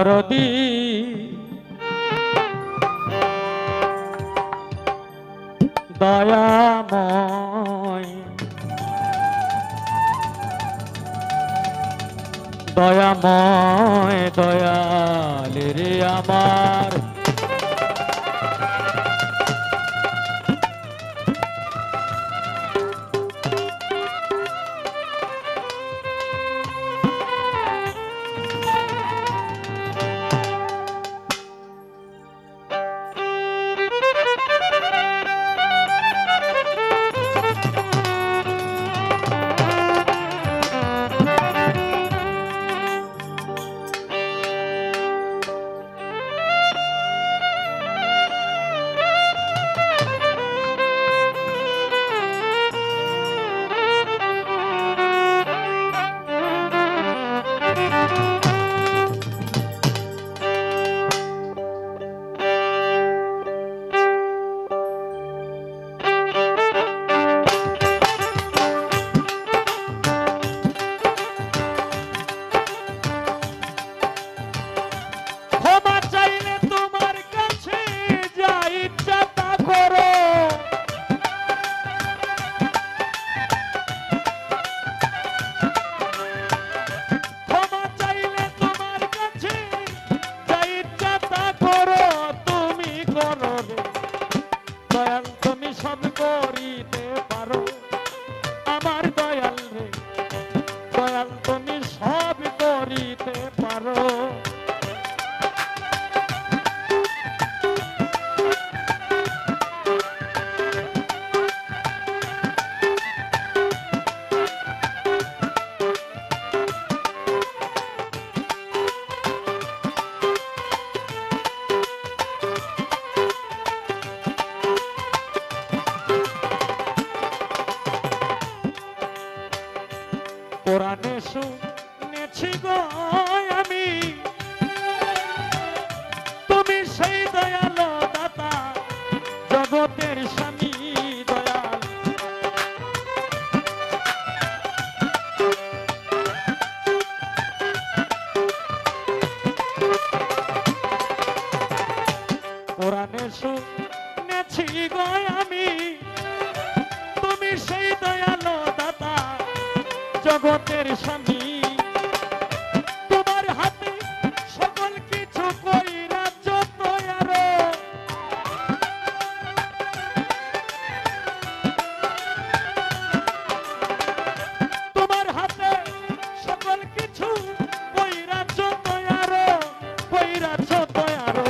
দরদি দয়াময় দয়াময় দয়াল রে আমার কোরআনে শুনেছি গো আমি তুমি সেই দয়ালো দাতা জগতের স্বামী দয়াল কোরআনে শুনেছি গো আমি তুমি সেই দয়ালো দাতা জগতের স্বামী তোমার হাতে সকল কিছু কইরা যত আরো তোমার হাতে সকল কিছু কইরা যত আরো কইরা যত আরো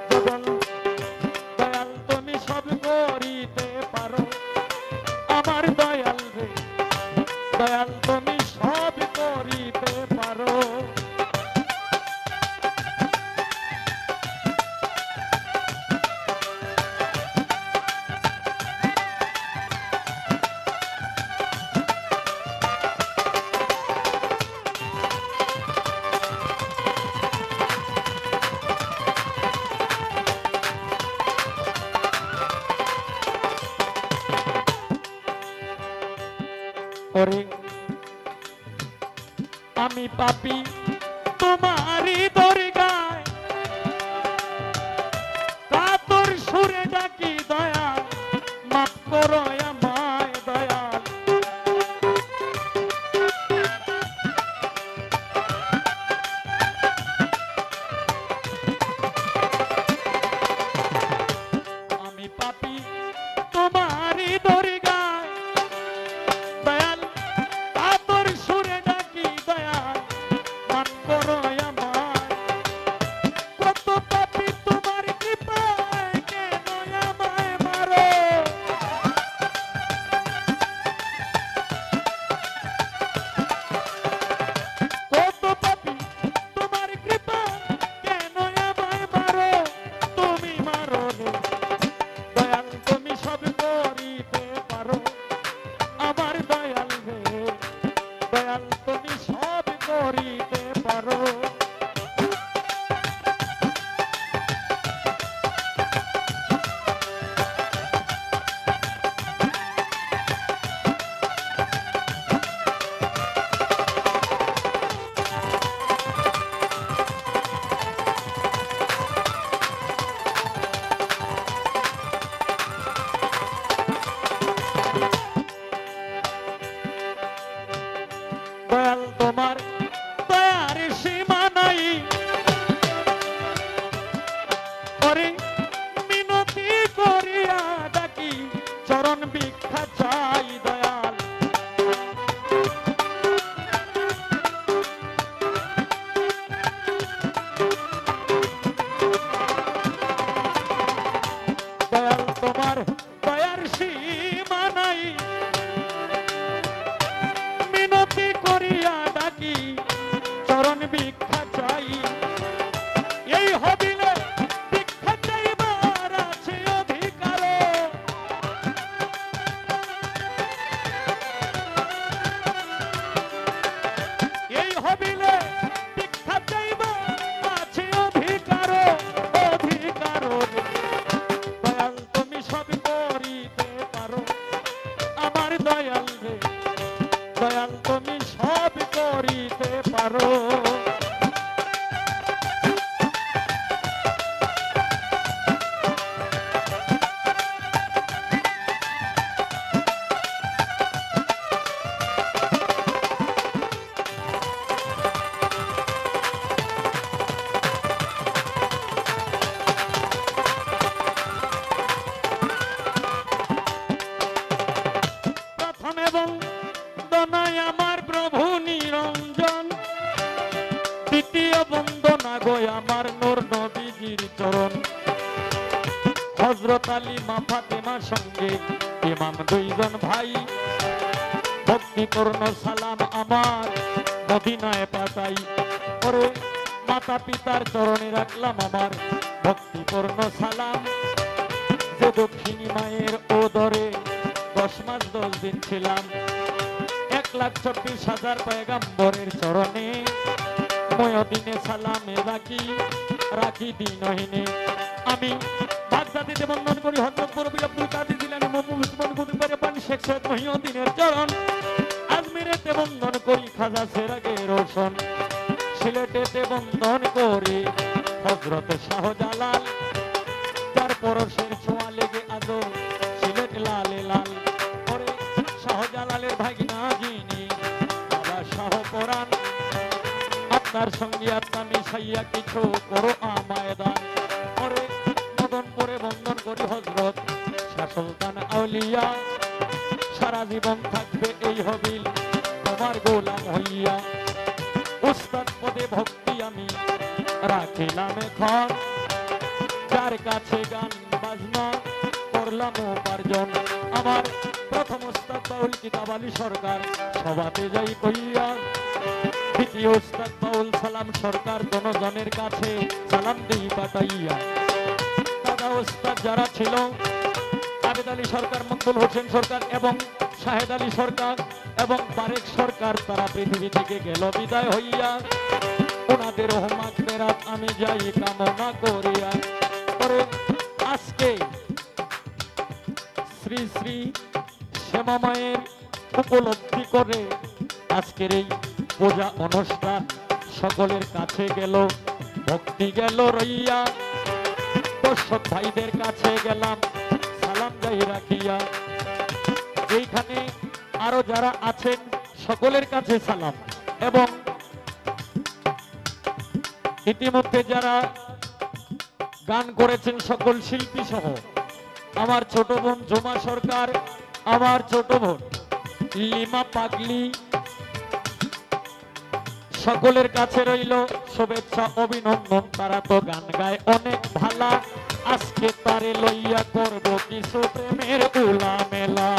জগল দয়াল তুমি সব করিতে পারো আমার দয়াল রে দয়াল তুমি সব করিতে পারো ওরে আমি পাপী তোমারই দরগায় কাতর সুরে ডাকি দয়াল মাফ করো আমায় দয়াল আমি পাপী তোমারই দরগায় দয়াল কাতর সুরে ডাকি দয়াল না গো আমার নূর নবীজির চরণ। হযরত আলী মা ফাতেমার সঙ্গে ইমাম দুইজন ভাই, ভক্তিপূর্ণ সালাম আমার মদিনায় পাঠাই। ওরে মাতা পিতার চরণে রাখলাম আমার ভক্তিপূর্ণ সালাম। যে দক্ষিণী মায়ের ওদরে 10 মাস 10 দিন ছিলাম, 1,24,000 পয়গম্বরের চরণে ময়দিনে সালামে রাখি রাখি দিনহীনে। আমি বাগদাদিতে বন্দন করি হযরত মুরব্বি আব্দুল কাদের জিলানী, মুহাম্মদ উসমান কুতুবের পানি শেখ সৈয়দ মহিউদ্দিনের চরণ। আজমিরেতে বন্দন করি খাজা সেরাগে রোশন, সিলেটেতে বন্দন করি হযরত শাহজালাল। যার পরশের ছোঁয়া লেগে আজো সিলেট লালে লাল। পরে শাহজালালের ভাগিনা যিনি বাবা শাহ পরাণ, আপনার সঙ্গে আত্মা মিশাইয়া কিছু করো আমায় দান। পরে মদনপুরে বন্দন করি হযরত শাহ সুলতান আউলিয়া। সারা জীবন থাকবে এই হবিল তোমার গোলাম হইয়া। উস্তাদ পদে ভক্তি আমি রাখিলাম এখন, যার কাছে গান বাজনা করলাম উপার্জন। আমার প্রথম উস্তাদ বাউল কিতাব আলী সরকার, সভাতে যাই কইয়া। দ্বিতীয় উস্তাদ বাউল সালাম সরকার, জনের কাছে সালাম দিই পাঠাইয়া। দাদা উস্তাদ যারা ছিল আবেদ আলী সরকার, মকবুল হোসেন সরকার এবং শাহেদ আলী সরকার এবং বারেক সরকার, তারা পৃথিবী থেকে গেল বিদায় হইয়া। ওনাদের মাগফিরাত আমি যাই কামনা করিয়া। পরে আজকে শ্রী শ্রী শ্যামা মায়ের উপলব্ধি করে আজকের এই পূজা অনুষ্ঠান সকলের কাছে গেল, ভক্তি গেল রইয়া। দর্শক ভাইদের কাছে গেলাম সালাম যাই রাখিয়া। এইখানে আরো যারা আছেন সকলের কাছে সালাম, এবং ইতিমধ্যে যারা গান করেছেন সকল শিল্পী সহ আমার ছোট বোন জুমা সরকার, আমার ছোট বোন লিমা পাগলি, সকলের কাছে রইল শুভেচ্ছা অভিনন্দন। তারা তো গান গায় অনেক ভালা, আজকে তারে লইয়া করব কিছু প্রেমের উলা মেলা।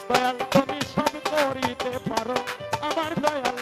দয়াল তুমি সব করিতে পারো, আমার দয়াল